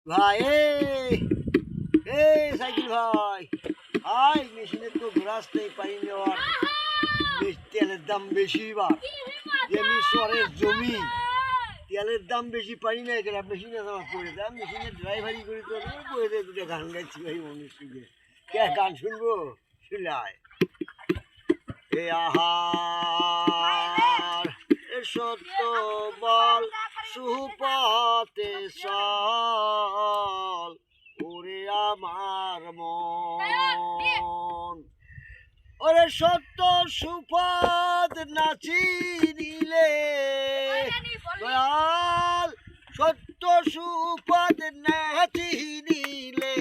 ভাই এই সাইকেল ভাই ভাই মেশিনের তো ঘোরাতেই পারি নেওয়ার তেলের দাম বেশি বা যেমনি শহরের জমি তেলের দাম বেশি পারি না এখানে মেশিনে আমার পড়ে দেয় মেশিনের ড্রাইভারি করে তো পড়ে দেয় দুটো গান গাইছি ভাই মনুষ্যকে কে গান শুনবো শুনলায় এ আহার এ সত্য বল সুপথে চল ওরে আমার মন ওরে সত্য সুপথ নাচি দিলে দয়াল সত্য সুপথ নাচি দিলে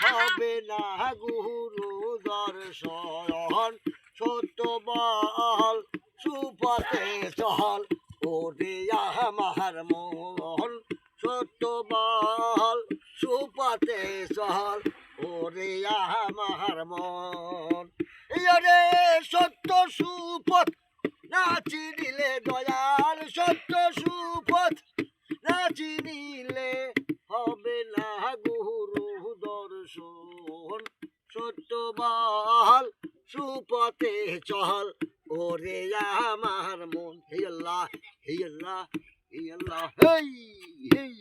হবে না গুরু দর্শন সত্য বল সুপথে চল ওরে আমার মন সত্য বল সুপথে চল ওরে আমার মন রে সত্য সুপথ নাচি দিলে দয়াল সত্য সুপথ নাচি দিলে হবে না গুরু দর্শন সত্য বল সুপথে চল ওরে আমার মন হে আল্লাহ হে আল্লাহ হে আল্লাহ হেই হেই